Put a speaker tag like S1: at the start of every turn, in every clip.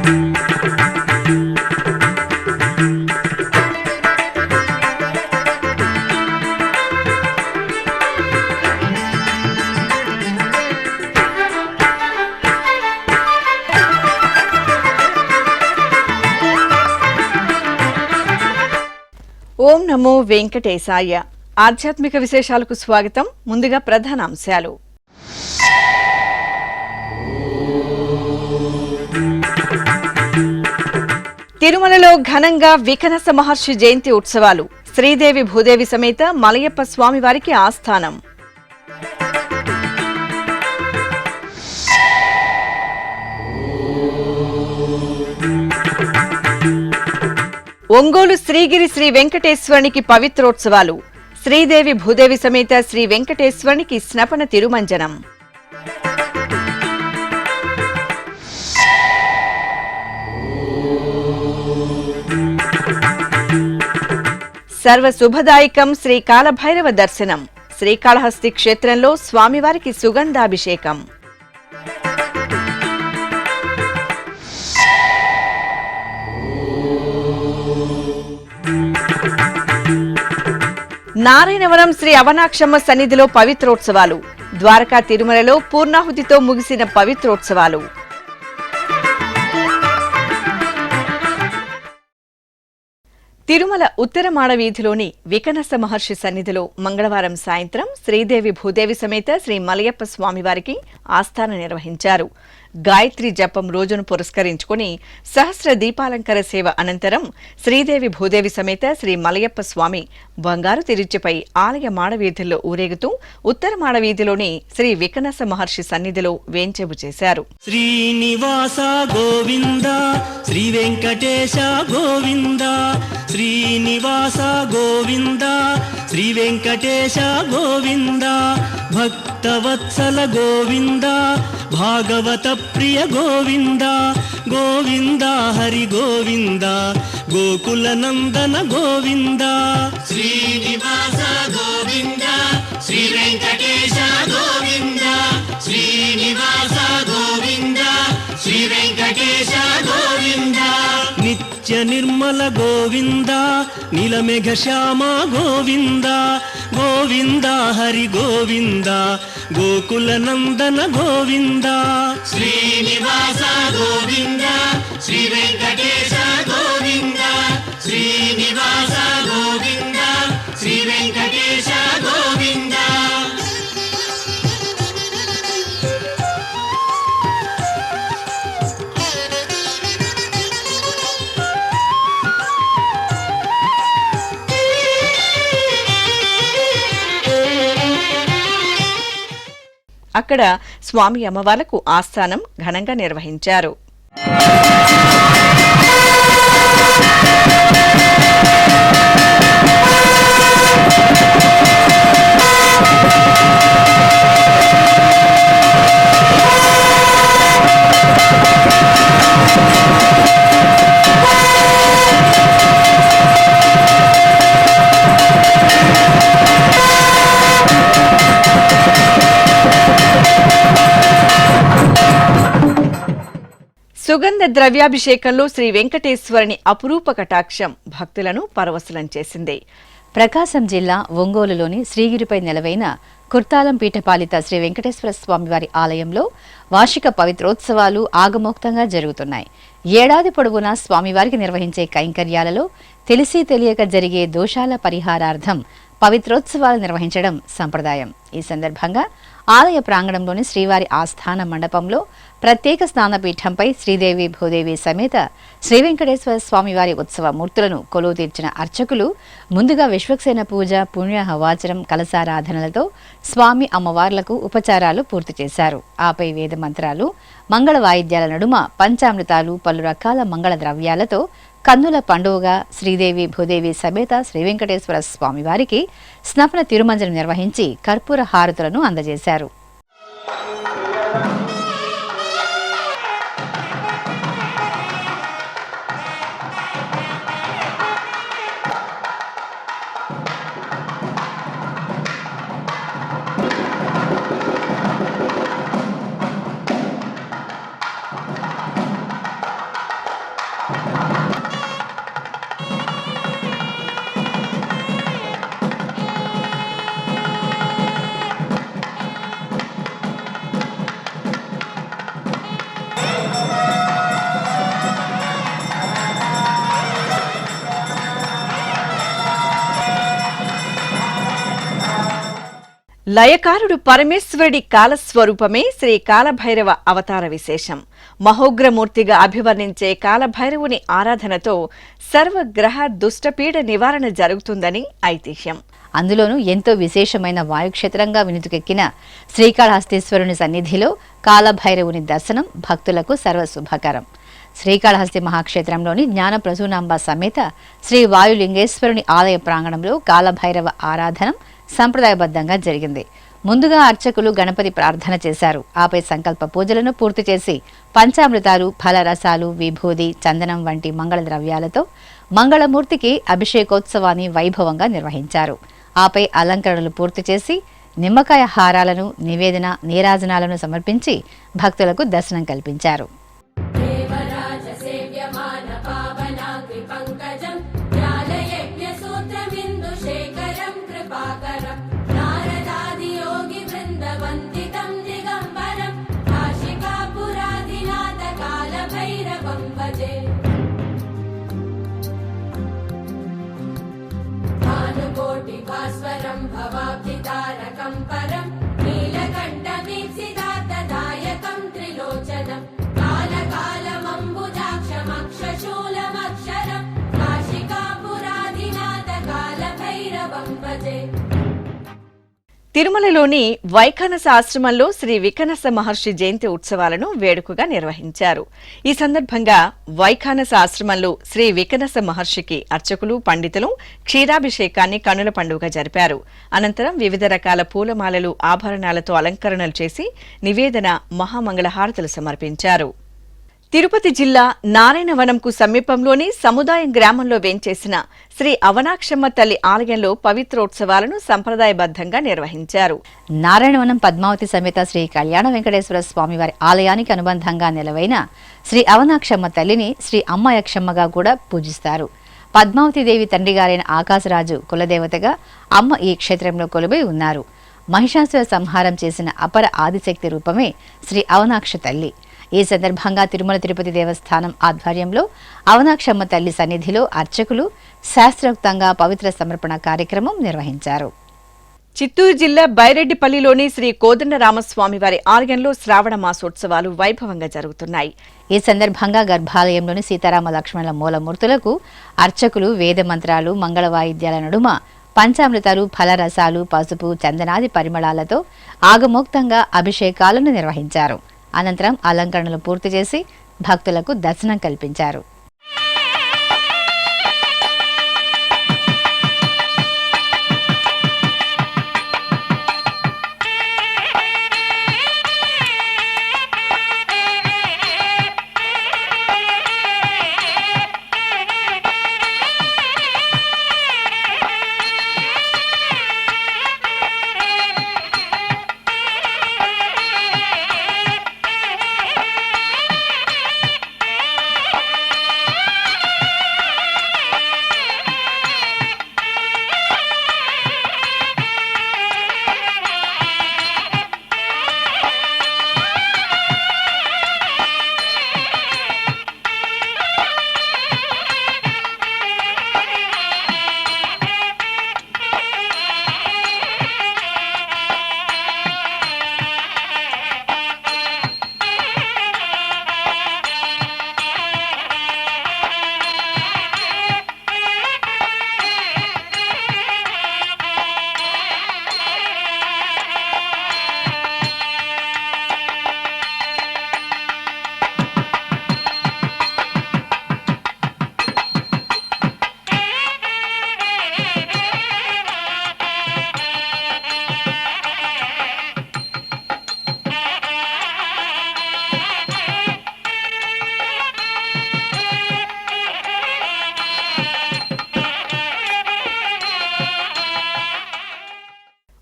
S1: ఓం నమో వెంకటేశాయ. ఆధ్యాత్మిక విశేషాలకు స్వాగతం. ముందుగా ప్రధానాంశాలు. తిరుమలలో ఘనంగా వికనస మహర్షి జయంతి ఉత్సవాలు. శ్రీదేవి భూదేవి సమేత మలయప్ప స్వామివారికి ఆస్థానం. ఒంగోలు శ్రీగిరి శ్రీ వెంకటేశ్వరునికి పవిత్రోత్సవాలు. శ్రీదేవి భూదేవి సమేత శ్రీ వెంకటేశ్వరునికి స్నపన తిరుమంజనం. సర్వ శుభదాయకం శ్రీ కాలభైరవ దర్శనం. శ్రీకాళహస్తి క్షేత్రంలో స్వామివారికి సుగంధాభిషేకం. నారాయణవరం శ్రీ అవనాక్షమ్మ సన్నిధిలో పవిత్రోత్సవాలు. ద్వారకా తిరుమలలో పూర్ణాహుతితో ముగిసిన పవిత్రోత్సవాలు. తిరుమల ఉత్తర మాడవీధిలోని వికనస మహర్షి సన్నిధిలో మంగళవారం సాయంత్రం శ్రీదేవి భూదేవి సమేత శ్రీ మలయప్ప స్వామివారికి ఆస్థానం నిర్వహించారు. గాయత్రి జపం రోజును పురస్కరించుకుని సహస్ర దీపాలంకర సేవ అనంతరం శ్రీదేవి భూదేవి సమేత శ్రీ మలయప్ప స్వామి బంగారు తిరుచిపై ఆలయ మాడవీధుల్లో ఊరేగుతూ ఉత్తర మాడవీధిలోని శ్రీ వికనస మహర్షి సన్నిధిలో వేంచేపు చేశారు.
S2: శ్రీనివాస గోవింద శ్రీ వెంకటేశ గోవింద, శ్రీనివాస గోవింద శ్రీ వెంకటేశ గోవింద, భక్తవత్సల గోవింద భాగవత ప్రియ గోవింద, గోవింద హరి గోవింద గోకుల నందన గోవింద. శ్రీనివాస గోవింద శ్రీ వెంకటేశ గోవింద, శ్రీనివాస గోవింద శ్రీ వెంకటేశ గోవింద, నిత్య నిర్మల గోవింద నీలమేఘ శ్యామ గోవింద, గోవింద హరి గోవింద గోకుల నందన గోవింద. శ్రీనివాస గోవింద శ్రీ వెంకటేశ గోవింద, శ్రీనివాస గోవింద శ్రీ వెంకటేశ గోవింద.
S1: అక్కడ స్వామి అమ్మవార్లకు ఆస్థానం ఘనంగా నిర్వహించారు. సుగంధ ద్రవ్యాభిషేకంలో శ్రీ వెంకటేశ్వరుని అపురూప కటాక్షం భక్తులను పరవశులం చేసింది.
S3: ప్రకాశం జిల్లా ఒంగోలులోని శ్రీగిరిపై నెలవైన కుర్తాలం పీఠపాలిత శ్రీ వెంకటేశ్వర స్వామివారి ఆలయంలో వార్షిక పవిత్రోత్సవాలు ఆగమోక్తంగా జరుగుతున్నాయి. ఏడాది పొడవునా స్వామివారికి నిర్వహించే కైంకర్యాలలో తెలిసి తెలియక జరిగే దోషాల పరిహారార్థం పవిత్రోత్సవాలు నిర్వహించడం సంప్రదాయం. ఈ సందర్భంగా ఆలయ ప్రాంగణంలోని శ్రీవారి ఆస్థాన మండపంలో ప్రత్యేక స్నానపీఠంపై శ్రీదేవి భూదేవి సమేత శ్రీ వెంకటేశ్వర స్వామివారి ఉత్సవ మూర్తులను కొలువు తీర్చిన అర్చకులు ముందుగా విశ్వక్సేన పూజ, పుణ్యహవాచరం, కలశారాధనలతో స్వామి అమ్మవార్లకు ఉపచారాలు పూర్తి చేశారు. ఆపై వేద మంత్రాలు, మంగళ వాయిద్యాల నడుమ పంచామృతాలు, పలు రకాల మంగళ ద్రవ్యాలతో కన్నుల పండుగగా శ్రీదేవి భూదేవి సమేత శ్రీ వెంకటేశ్వర స్వామివారికి స్నపన తిరుమంజనం నిర్వహించి కర్పూర హారతులను అందజేశారు.
S1: లయకారుడు పరమేశ్వరుడి కాలస్వరూపమే శ్రీ కాలభైరవ అవతార విశేషం. మహోగ్రమూర్తిగా అభివర్ణించే కాలభైరవుని ఆరాధనతో సర్వగ్రహ దుష్టపీడ నివారణ జరుగుతుందని ఐతిహ్యం.
S3: అందులోనూ ఎంతో విశేషమైన వాయుక్షేత్రంగా వినుతుకెక్కిన శ్రీకాళహస్తీశ్వరుని సన్నిధిలో కాలభైరవుని దర్శనం భక్తులకు సర్వశుభకరం. శ్రీకాళహస్తి మహాక్షేత్రంలోని జ్ఞాన ప్రసూనాంబ సమేత శ్రీ వాయులింగేశ్వరుని ఆలయ ప్రాంగణంలో కాలభైరవ ఆరాధనం సంప్రదాయబద్ధంగా జరిగింది. ముందుగా అర్చకులు గణపతి ప్రార్థన చేశారు. ఆపై సంకల్ప పూజలను పూర్తి చేసి పంచామృతాలు, ఫలరసాలు, విభూది, చందనం వంటి మంగళ ద్రవ్యాలతో మంగళమూర్తికి అభిషేకోత్సవాన్ని వైభవంగా నిర్వహించారు. ఆపై అలంకరణలు పూర్తి చేసి నిమ్మకాయ హారాలను, నివేదన, నీరాజనాలను సమర్పించి భక్తులకు దర్శనం కల్పించారు.
S1: తిరుమలలోని వైఖానస ఆశ్రమంలో శ్రీ వికనస మహర్షి జయంతి ఉత్సవాలను వేడుకగా నిర్వహించారు. ఈ సందర్భంగా వైఖానస ఆశ్రమంలో శ్రీ వికనస మహర్షికి అర్చకులు, పండితులు క్షీరాభిషేకాన్ని కన్నుల పండుగ జరిపారు. అనంతరం వివిధ రకాల పూలమాలలు, ఆభరణాలతో అలంకరణలు చేసి నివేదన, మహామంగళహారతులు సమర్పించారు. తిరుపతి జిల్లా నారాయణవనంకు సమీపంలోని సముదాయం గ్రామంలో వేంచేసిన శ్రీ అవనాక్షమ్మ తల్లి ఆలయంలో పవిత్రోత్సవాలను సంప్రదాయబద్ధంగా నిర్వహించారు.
S3: నారాయణవనం పద్మావతి సమేత శ్రీ కళ్యాణ వెంకటేశ్వర స్వామివారి ఆలయానికి అనుబంధంగా నెలవైన శ్రీ అవనాక్షమ్మ తల్లిని శ్రీ అమ్మాయక్షమ్మగా కూడా పూజిస్తారు. పద్మావతిదేవి తండ్రి గారైన ఆకాశరాజు కులదేవతగా అమ్మ ఈ క్షేత్రంలో కొలువై ఉన్నారు. మహిషాసుర సంహారం చేసిన అపర ఆదిశక్తి రూపమే శ్రీ అవనాక్ష తల్లి. ఈ సందర్భంగా తిరుమల తిరుపతి దేవస్థానం ఆధ్వర్యంలో అవనాక్షమ్మ తల్లి సన్నిధిలో అర్చకులు శాస్త్రోక్తంగా పవిత్ర సమర్పణ కార్యక్రమం నిర్వహించారు.
S1: చిత్తూరు జిల్లా బైరెడ్డిపల్లిలోని శ్రీ కోదండరామస్వామి వారి ఆలయంలో శ్రావణ మాసోత్సవాలు వైభవంగా జరుగుతున్నాయి.
S3: ఈ సందర్భంగా గర్భాలయంలోని సీతారామ లక్ష్మణుల మూలమూర్తులకు అర్చకులు వేద మంత్రాలు, మంగళ వాయిద్యాల నడుమ పంచామృతాలు, ఫలరసాలు, పసుపు, చందనాది పరిమళాలతో ఆగమోక్తంగా అభిషేకాలను నిర్వహించారు. అనంతరం అలంకరణలు పూర్తి చేసి భక్తులకు దర్శనం కల్పించారు.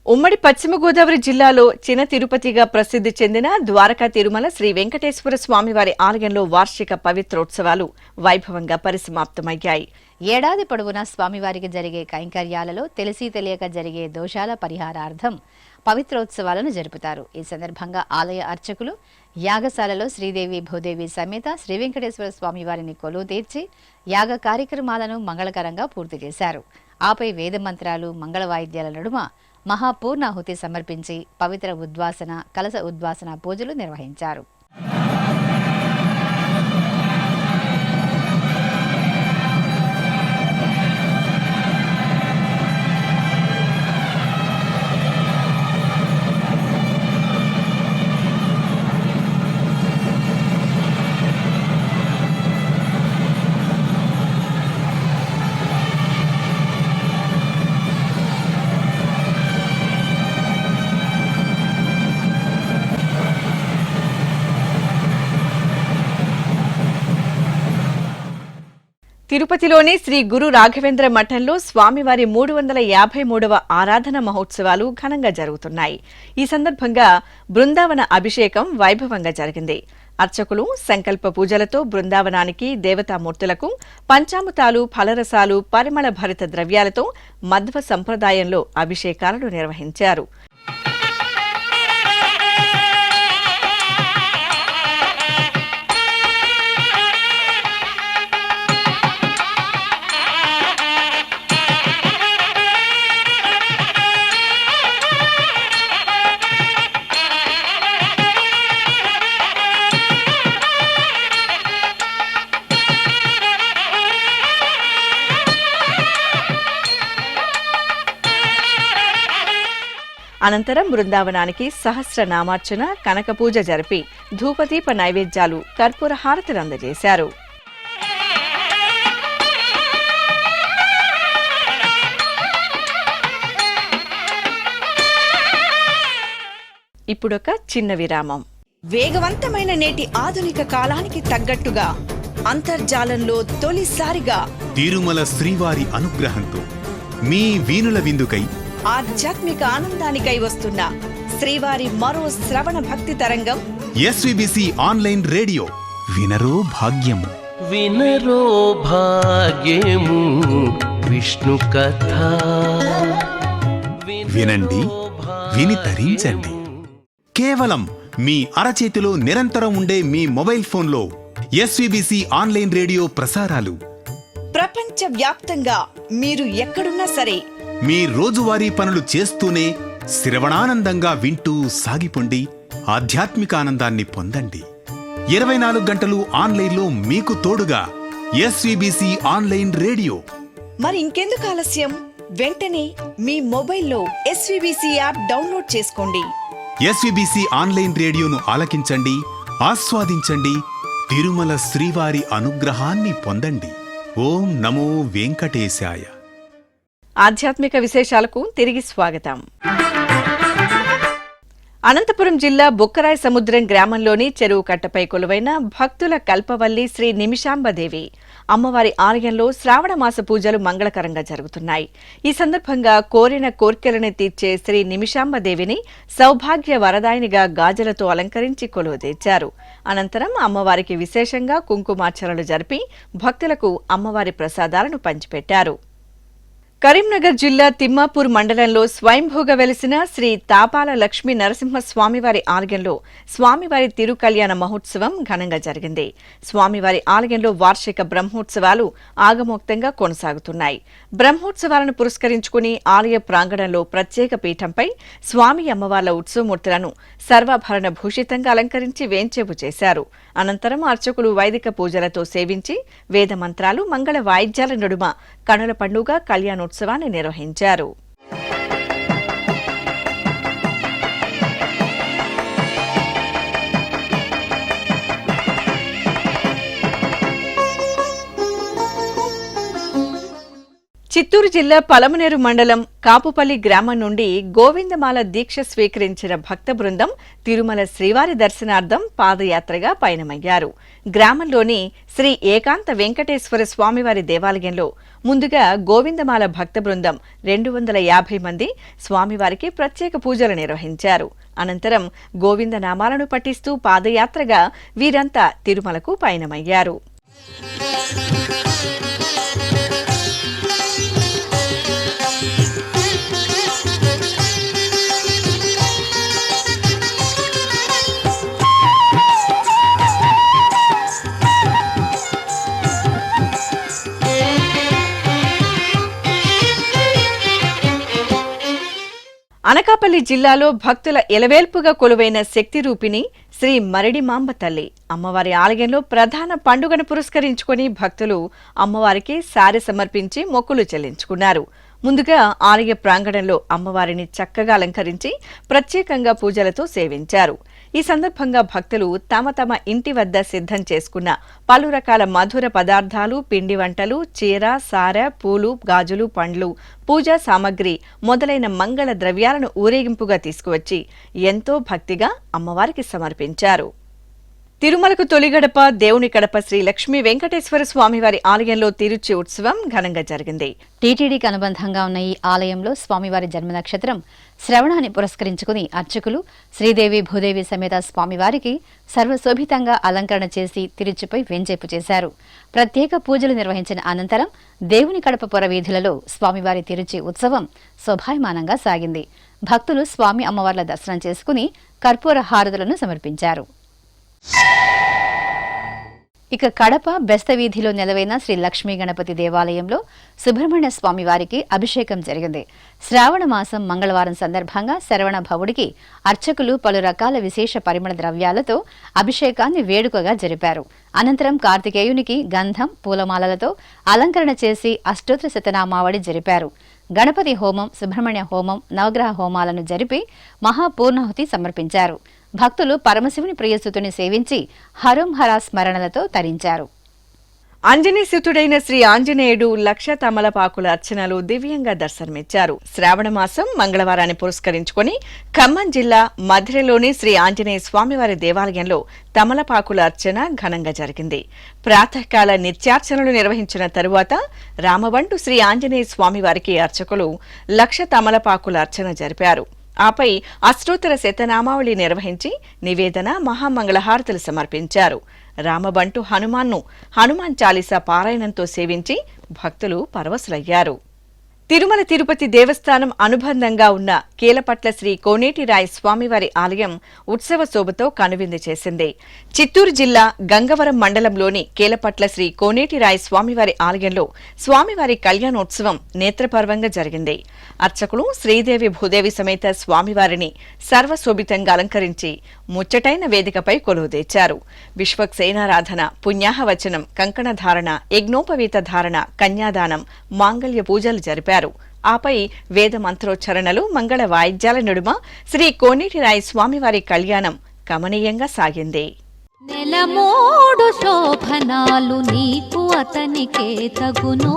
S1: ఉమ్మడి పశ్చిమ గోదావరి జిల్లాలో చిన్న తిరుపతిగా ప్రసిద్ధి చెందిన ద్వారకా తిరుమల శ్రీ వెంకటేశ్వర స్వామివారి ఆలయంలో వార్షిక పవిత్రోత్సవాలు వైభవంగా పరిసమాప్తమయ్యాయి.
S3: ఏడాది పొడవునా స్వామివారికి జరిగే కైంకర్యాలలో తెలిసి తెలియక జరిగే దోషాల పరిహారార్థం పవిత్రోత్సవాలను జరుపుతారు. ఈ సందర్భంగా ఆలయ అర్చకులు యాగశాలలో శ్రీదేవి భూదేవి సమేత శ్రీ వెంకటేశ్వర స్వామివారిని కొలువు తీర్చి యాగ కార్యక్రమాలను మంగళకరంగా పూర్తి చేశారు. ఆపై వేద మంత్రాలు, మంగళ వాయిద్యాల నడుమ మహాపూర్ణాహుతి సమర్పించి పవిత్ర ఉద్వాసన, కలశ ఉద్వాసన పూజలు నిర్వహించారు.
S1: తిరుపతిలోని శ్రీ గురు రాఘవేంద్ర మఠంలో స్వామివారి 353వ ఆరాధన మహోత్సవాలు ఘనంగా జరుగుతున్నాయి. ఈ సందర్భంగా బృందావన అభిషేకం వైభవంగా జరిగింది. అర్చకులు సంకల్ప పూజలతో బృందావనానికి, దేవతామూర్తులకు పంచామృతాలు, ఫలరసాలు, పరిమళ భరిత ద్రవ్యాలతో మధ్వ సంప్రదాయంలో అభిషేకాలను నిర్వహించారు. అనంతరం బృందావనానికి సహస్రనామార్చన, కనక పూజ జరిపి ధూపదీప నైవేద్యాలు, కర్పూర హారతులు అందజేశారు. ఇప్పుడొక చిన్న విరామం.
S4: వేగవంతమైన నేటి ఆధునిక కాలానికి తగ్గట్టుగా అంతర్జాలంలో తొలిసారిగా
S5: తిరుమల శ్రీవారి అనుగ్రహంతో మీ వీణుల విందుకై
S4: ఆధ్యాత్మిక ఆనందానికై వస్తున్న శ్రీవారి మరో శ్రవణ భక్తి తరంగం
S5: ఎస్వీబీసీ ఆన్లైన్ రేడియో. వినరో భాగ్యము,
S6: వినరో భాగ్యము విష్ణు కథ.
S5: వినండి, విని తరించండి. కేవలం మీ అరచేతిలో నిరంతరం ఉండే మీ మొబైల్ ఫోన్లో ఎస్వీబీసీ ఆన్లైన్ రేడియో ప్రసారాలు
S4: ప్రపంచ వ్యాప్తంగా మీరు ఎక్కడున్నా సరే
S5: మీ రోజువారీ పనులు చేస్తూనే శ్రవణానందంగా వింటూ సాగిపోండి, ఆధ్యాత్మిక ఆనందాన్ని పొందండి. 24 గంటలు ఆన్లైన్లో మీకు తోడుగా ఎస్వీబీసీ ఆన్లైన్ రేడియో.
S4: మరి ఇంకెందుకు ఆలస్యం? వెంటనే మీ మొబైల్లో ఎస్వీబీసీ యాప్ డౌన్లోడ్ చేసుకోండి.
S5: ఎస్వీబీసీ ఆన్లైన్ రేడియోను ఆలకించండి, ఆస్వాదించండి, తిరుమల శ్రీవారి అనుగ్రహాన్ని పొందండి. ఓం నమో వెంకటేశాయ.
S1: ఆధ్యాత్మిక విశేషాలకు తిరిగి స్వాగతం. అనంతపురం జిల్లా బుక్కరాయ సముద్రం గ్రామంలోని చెరువు కట్టపై కొలువైన భక్తుల కల్పవల్లి శ్రీ నిమిషాంబదేవి అమ్మవారి ఆలయంలో శ్రావణ మాస పూజలు మంగళకరంగా జరుగుతున్నాయి. ఈ సందర్భంగా కోరిన కోర్కెలను తీర్చే శ్రీ నిమిషాంబదేవిని సౌభాగ్య వరదాయినిగా గాజులతో అలంకరించి కొలువుదీర్చారు. అనంతరం అమ్మవారికి విశేషంగా కుంకుమార్చనలు జరిపి భక్తులకు అమ్మవారి ప్రసాదాలను పంచిపెట్టారు. కరీంనగర్ జిల్లా తిమ్మాపూర్ మండలంలో స్వయంభూగా వెలిసిన శ్రీ తాపాల లక్ష్మీ నరసింహస్వామివారి ఆలయంలో స్వామివారి తిరుకల్యాణ మహోత్సవం ఘనంగా జరిగింది. స్వామివారి ఆలయంలో వార్షిక బ్రహ్మోత్సవాలు ఆగమోక్తంగా కొనసాగుతున్నాయి. బ్రహ్మోత్సవాలను పురస్కరించుకుని ఆలయ ప్రాంగణంలో ప్రత్యేక పీఠంపై స్వామి అమ్మవార్ల ఉత్సవమూర్తులను సర్వాభరణ భూషితంగా అలంకరించి వేంచేపు చేశారు. అనంతరం అర్చకులు వైదిక పూజలతో సేవించి వేదమంత్రాలు, మంగళ వాయిద్యాల నడుమ కనుల పండుగ కళ్యాణోత్సవాన్ని నిర్వహించారు. చిత్తూరు జిల్లా పలమనేరు మండలం కాపుపల్లి గ్రామం నుండి గోవిందమాల దీక్ష స్వీకరించిన భక్త బృందం తిరుమల శ్రీవారి దర్శనార్థం పాదయాత్రగా పయనమయ్యారు. గ్రామంలోని శ్రీ ఏకాంత వెంకటేశ్వర స్వామివారి దేవాలయంలో ముందుగా గోవిందమాల భక్త బృందం 250 మంది స్వామివారికి ప్రత్యేక పూజలు నిర్వహించారు. అనంతరం గోవింద నామాలను పఠిస్తూ పాదయాత్రగా వీరంతా తిరుమలకు పయనమయ్యారు. పెద్దపల్లి జిల్లాలో భక్తుల ఎలవేల్పుగా కొలువైన శక్తి రూపిణి శ్రీ మరిడి మాంబ తల్లి అమ్మవారి ఆలయంలో ప్రధాన పండుగను పురస్కరించుకుని భక్తులు అమ్మవారికి సారె సమర్పించి మొక్కులు చెల్లించుకున్నారు. ముందుగా ఆలయ ప్రాంగణంలో అమ్మవారిని చక్కగా అలంకరించి ప్రత్యేకంగా పూజలతో సేవించారు. ఈ సందర్భంగా భక్తులు తమ తమ ఇంటి వద్ద సిద్ధం చేసుకున్న పలు రకాల మధుర పదార్థాలు, పిండి వంటలు, చీర, సారె, పూలు, గాజులు, పండ్లు, పూజా సామగ్రి మొదలైన మంగళ ద్రవ్యాలను ఊరేగింపుగా తీసుకువచ్చి ఎంతో భక్తిగా అమ్మవారికి సమర్పించారు. తిరుమలకు తొలిగడప దేవుని కడప శ్రీ లక్ష్మీ వెంకటేశ్వర స్వామివారి ఆలయంలో తిరుచి ఉత్సవం ఘనంగా జరిగింది.
S3: టీటీడీకి అనుబంధంగా ఉన్న ఈ ఆలయంలో స్వామివారి జన్మ నక్షత్రం శ్రవణాన్ని పురస్కరించుకుని అర్చకులు శ్రీదేవి భూదేవి సమేత స్వామివారికి సర్వశోభితంగా అలంకరణ చేసి తిరుచిపై వెంచేపు చేశారు. ప్రత్యేక పూజలు నిర్వహించిన అనంతరం దేవుని కడప పుర వీధులలో స్వామివారి తిరుచి ఉత్సవం శోభాయమానంగా సాగింది. భక్తులు స్వామి అమ్మవార్ల దర్శనం చేసుకుని కర్పూర హారతులను సమర్పించారు. ఇక కడప బెస్తవీధిలో నెలవైన శ్రీ లక్ష్మీ గణపతి దేవాలయంలో సుబ్రహ్మణ్య స్వామి వారికి అభిషేకం జరిగింది. శ్రావణ మాసం మంగళవారం సందర్భంగా శరవణ భవుడికి అర్చకులు పలు రకాల విశేష పరిమళ ద్రవ్యాలతో అభిషేకాన్ని వేడుకగా జరిపారు. అనంతరం కార్తికేయునికి గంధం, పూలమాలలతో అలంకరణ చేసి అష్టోత్తర శతనామావళి జరిపారు. గణపతి హోమం, సుబ్రహ్మణ్య హోమం, నవగ్రహ హోమాలను జరిపి మహాపూర్ణాహుతి సమర్పించారు. భక్తులు పరమశివుని ప్రియసుతుని సేవించి హరం హరా స్మరణలతో తరించారు.
S1: అంజనీసుతుడైన శ్రీ ఆంజనేయుడు లక్ష తమలపాకుల అర్చనలు దివ్యంగా దర్శనమిచ్చారు. శ్రావణ మాసం మంగళవారాన్ని పురస్కరించుకుని ఖమ్మం జిల్లా మధిరలోని శ్రీ ఆంజనేయ స్వామివారి దేవాలయంలో తమలపాకుల అర్చన ఘనంగా జరిగింది. ప్రాతకాల నిత్యార్చనలు నిర్వహించిన తరువాత రామబంటు శ్రీ ఆంజనేయ స్వామివారికి అర్చకులు లక్ష తమలపాకుల అర్చన జరిపారు. ఆపై అష్టోత్తర శతనామావళి నిర్వహించి నివేదన, మహామంగళహారతులు సమర్పించారు. రామబంటు హనుమాన్ చాలీసా పారాయణంతో సేవించి భక్తులు పరవశులయ్యారు. తిరుమల తిరుపతి దేవస్థానం అనుబంధంగా ఉన్న కీలపట్ల శ్రీ కోనేటిరాయ స్వామివారి ఆలయం ఉత్సవ శోభతో కనువిందు చేసింది. చిత్తూరు జిల్లా గంగవరం మండలంలోని కీలపట్ల శ్రీ కోనేటిరాయ స్వామివారి ఆలయంలో స్వామివారి కళ్యాణోత్సవం నేత్రపర్వంగా జరిగింది. అర్చకులు శ్రీదేవి భూదేవి సమేత స్వామివారిని సర్వశోభితంగా అలంకరించి ముచ్చటైన వేదికపై కొలువుదీర్చారు. విశ్వక్సేనారాధన, పుణ్యాహవచనం, కంకణధారణ, యజ్ఞోపవీత ధారణ, కన్యాదానం, మాంగళ్య పూజలు జరిపారు. ఆపై వేద మంత్రోచ్చరణలు, మంగళ వాయిద్యాల నడుమ శ్రీ కోనేటిరాయ స్వామివారి కళ్యాణం కమనీయంగా సాగింది.
S7: నెలమోడు శోభనాలు నీకు అతనికే తగును,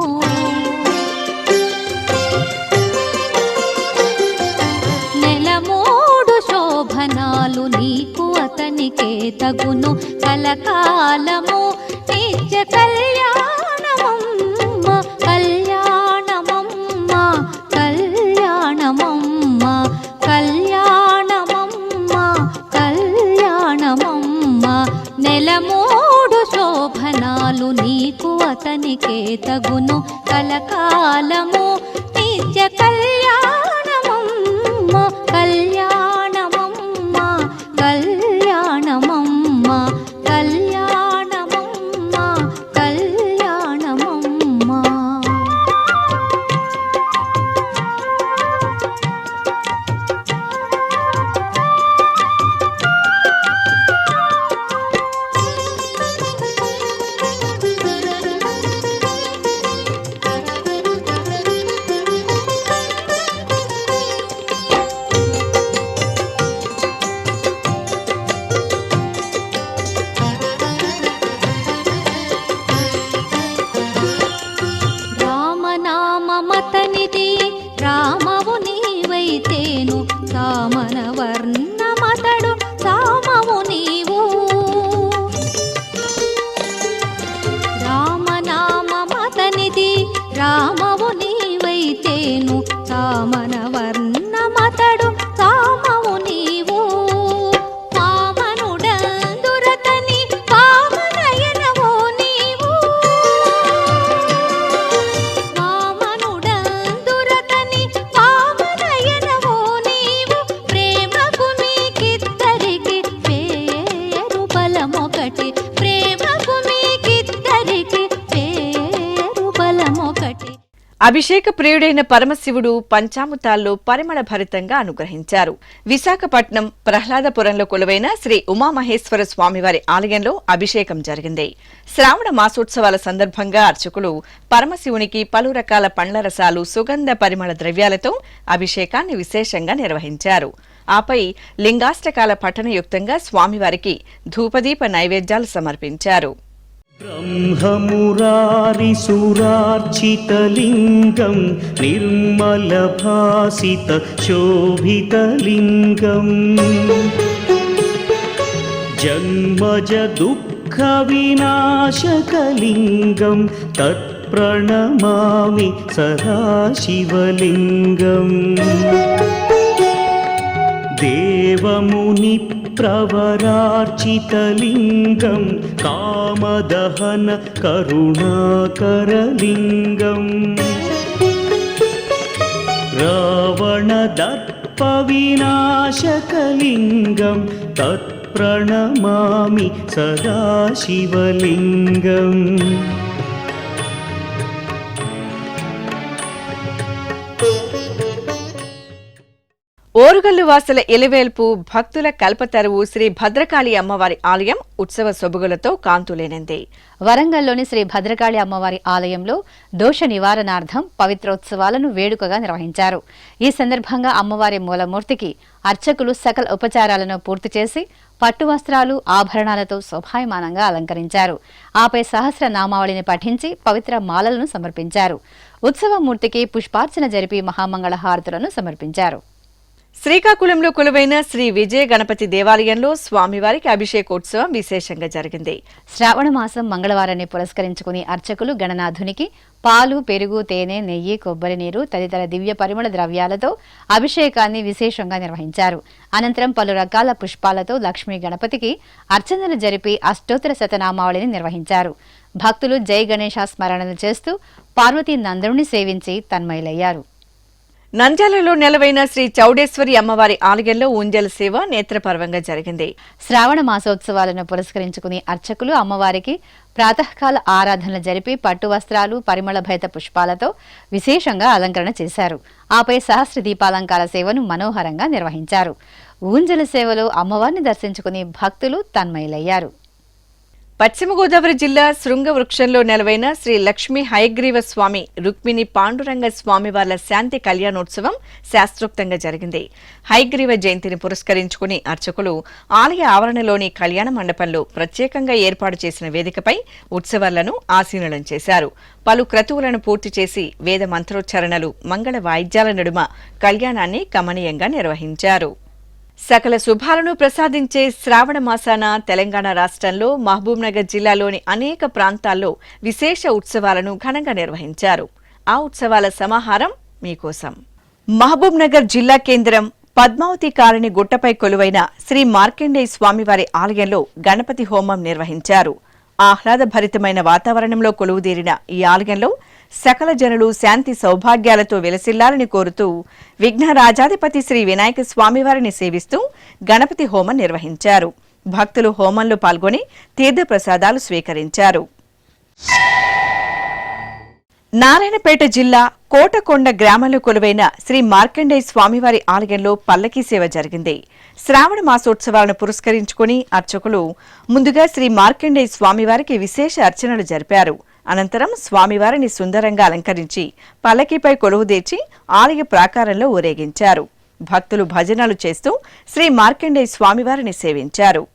S7: నెలమోడు శోభనాలు నీకు అతనికే తగును, కలకాలము నిత్య కళ్యాణమమ్మ కళ్యాణమమ్మ కళ్యాణమమ్మ కళ్యాణమమ్మ కళ్యాణమమ్మ నెలమోడు శోభనాలు నీకు అతనికే తగును, కలకాలము నిత్య కళ్యాణమమ్మ కళ్యాణమమ్మ కళ్యాణమమ్మ కళ్యాణమమ్మ కళ్యాణమమ్మ.
S1: అభిషేక ప్రియుడైన పరమశివుడు పంచామృతాల్లో పరిమళ భరితంగా అనుగ్రహించారు. విశాఖపట్నం ప్రహ్లాదపురంలో కొలువైన శ్రీ ఉమామహేశ్వర స్వామివారి ఆలయంలో అభిషేకం జరిగింది. శ్రావణ మాసోత్సవాల సందర్భంగా అర్చకులు పరమశివునికి పలు రకాల పండ్ల రసాలు, సుగంధ పరిమళ ద్రవ్యాలతో అభిషేకాన్ని విశేషంగా నిర్వహించారు. ఆపై లింగాష్టకాల పఠనయుక్తంగా స్వామివారికి ధూపదీప నైవేద్యాలు సమర్పించారు.
S2: ब्रह्ममुरारिसुरार्चितलिङ्गं निर्मलभासितशोभितलिङ्गम् जन्मजदुःखविनाशकलिङ्गं तत्प्रणमामि सदा शिवलिङ्गम् देवमुनिप्रवरार्चितलिङ्गं कामदहन करुणाकरलिङ्गम् रावणदर्पविनाशकलिङ्गं तत्प्रणमामि सदा शिवलिङ्गम्
S1: ఓరుగల్లు వాసుల ఎలివేల్పు, భక్తుల కల్పతరువు శ్రీ భద్రకాళి అమ్మవారి ఆలయం ఉత్సవ సొబగులతో కాంతులేనింది.
S3: వరంగల్లోని శ్రీ భద్రకాళి అమ్మవారి ఆలయంలో దోష నివారణార్థం పవిత్రోత్సవాలను వేడుకగా నిర్వహించారు. ఈ సందర్భంగా అమ్మవారి మూలమూర్తికి అర్చకులు సకల ఉపచారాలను పూర్తి చేసి పట్టు వస్త్రాలు, ఆభరణాలతో శోభాయమానంగా అలంకరించారు. ఆపై సహస్ర నామావళిని పఠించి పవిత్ర మాలలను సమర్పించారు. ఉత్సవమూర్తికి పుష్పార్చన జరిపి మహామంగళ హారతులను సమర్పించారు.
S1: శ్రీకాకుళంలో కొలువైన శ్రీ విజయ గణపతి దేవాలయంలో స్వామివారికి అభిషేకోత్సవం విశేషంగా జరిగింది.
S3: శ్రావణ మాసం మంగళవారాన్ని పురస్కరించుకుని అర్చకులు గణనాథునికి పాలు, పెరుగు, తేనె, నెయ్యి, కొబ్బరి నీరు తదితర దివ్య పరిమళ ద్రవ్యాలతో అభిషేకాన్ని విశేషంగా నిర్వహించారు. అనంతరం పలు రకాల పుష్పాలతో లక్ష్మీ గణపతికి అర్చనలు జరిపి అష్టోత్తర శతనామావళిని నిర్వహించారు. భక్తులు జై గణేశ స్మరణలు చేస్తూ పార్వతీ నందనుని సేవించి తన్మయులయ్యారు.
S1: నంద్యాలలో నెలవైన శ్రీ చౌడేశ్వరి అమ్మవారి ఆలయంలో ఊంజల్ సేవ నేత్రపర్వంగా జరిగింది.
S3: శ్రావణ మాసోత్సవాలను పురస్కరించుకుని అర్చకులు అమ్మవారికి ప్రాతకాల ఆరాధనలు జరిపి పట్టు వస్త్రాలు, పరిమళ భరిత పుష్పాలతో విశేషంగా అలంకరణ చేశారు. ఆపై సహస్ర దీపాలంకార సేవను మనోహరంగా నిర్వహించారు. ఊంజల సేవలో అమ్మవారిని దర్శించుకుని భక్తులు తన్మయులయ్యారు.
S1: పశ్చిమ గోదావరి జిల్లా శృంగవృక్షంలో నెలవైన శ్రీ లక్ష్మీ హయగ్రీవ స్వామి, రుక్మిణి పాండురంగ స్వామివార్ల శాంతి కళ్యాణోత్సవం శాస్త్రోక్తంగా జరిగింది. హయగ్రీవ జయంతిని పురస్కరించుకుని అర్చకులు ఆలయ ఆవరణలోని కళ్యాణ మండపంలో ప్రత్యేకంగా ఏర్పాటు చేసిన వేదికపై ఉత్సవాలను ఆసీనులం చేశారు. పలు క్రతువులను పూర్తి చేసి వేద మంత్రోచ్చారణలు, మంగళ వాయిద్యాల నడుమ కళ్యాణాన్ని కమనీయంగా నిర్వహించారు. సకల శుభాలను ప్రసాదించే శ్రావణ మాసాన తెలంగాణ రాష్ట్రంలో మహబూబ్నగర్ జిల్లాలోని అనేక ప్రాంతాల్లో విశేష ఉత్సవాలను ఘనంగా నిర్వహించారు. ఆ ఉత్సవాల సమాహారం మీకోసం. మహబూబ్నగర్ జిల్లా కేంద్రం పద్మావతి కాలనీ గుట్టపై కొలువైన శ్రీ మార్కండేయ స్వామివారి ఆలయంలో గణపతి హోమం నిర్వహించారు. ఆహ్లాదభరితమైన వాతావరణంలో కొలువుదీరిన ఈ ఆలయంలో సకల జనులు శాంతి సౌభాగ్యాలతో వెలసిల్లాలని కోరుతూ విఘ్నరాజాధిపతి శ్రీ వినాయక స్వామివారిని సేవిస్తూ గణపతి హోమం నిర్వహించారు. భక్తులు హోమంలో పాల్గొని తీర్థప్రసాదాలు స్వీకరించారు. నారాయణపేట జిల్లా కోటకొండ గ్రామంలో కొలువైన శ్రీ మార్కండేయ స్వామివారి ఆలయంలో పల్లకీ సేవ జరిగింది. శ్రావణ మాసోత్సవాలను పురస్కరించుకుని అర్చకులు ముందుగా శ్రీ మార్కండేయ స్వామివారికి విశేష అర్చనలు జరిపారు. అనంతరం స్వామివారిని సుందరంగా అలంకరించి పల్లకీపై కొలువుదీర్చి ఆలయ ప్రాకారంలో ఊరేగించారు. భక్తులు భజనలు చేస్తూ శ్రీ మార్కండేయ స్వామివారిని సేవించారు.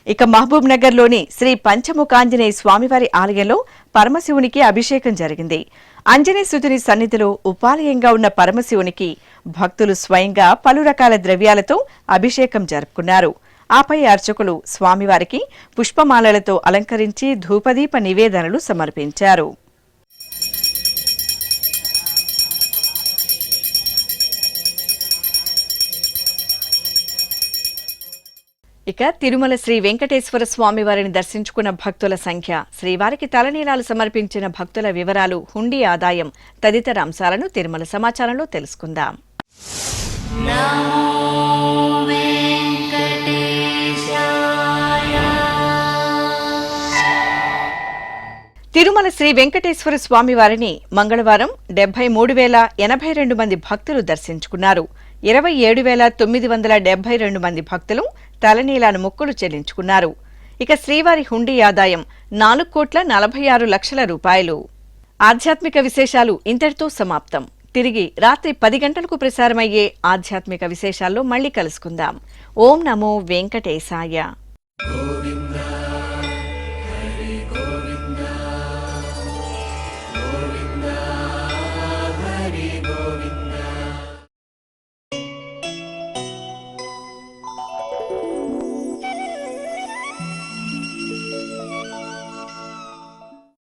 S1: ఇక మహబూబ్ నగర్ లోని శ్రీ పంచముఖాంజనేయ స్వామివారి ఆలయంలో పరమశివునికి అభిషేకం జరిగింది. అంజనేసుతుని సన్నిధిలో ఉపాలయంగా ఉన్న పరమశివునికి భక్తులు స్వయంగా పలు రకాల ద్రవ్యాలతో అభిషేకం జరుపుకున్నారు. ఆపై అర్చకులు స్వామివారికి పుష్పమాలలతో అలంకరించి ధూపదీప నివేదనలు సమర్పించారు. ఇక తిరుమల శ్రీ వెంకటేశ్వర స్వామి వారిని దర్శించుకున్న భక్తుల సంఖ్య, శ్రీవారికి తలనీలాలు సమర్పించిన భక్తుల వివరాలు, హుండీ ఆదాయం తదితర అంశాలను తిరుమల సమాచారంలో తెలుసుకుందాం. తిరుమల శ్రీ వెంకటేశ్వర స్వామి వారిని మంగళవారం 73,082 మంది భక్తులు దర్శించుకున్నారు. 27,972 మంది భక్తులు తలనీలాను మొక్కులు చెల్లించుకున్నారు. ఇక శ్రీవారి హుండీ ఆదాయం 4,46,00,000 రూపాయలు. ఆధ్యాత్మిక విశేషాలు ఇంతటితో సమాప్తం. తిరిగి రాత్రి 10 గంటలకు ప్రసారమయ్యే ఆధ్యాత్మిక విశేషాల్లో మళ్ళీ కలుసుకుందాం. ఓం నమో వెంకటేశాయ.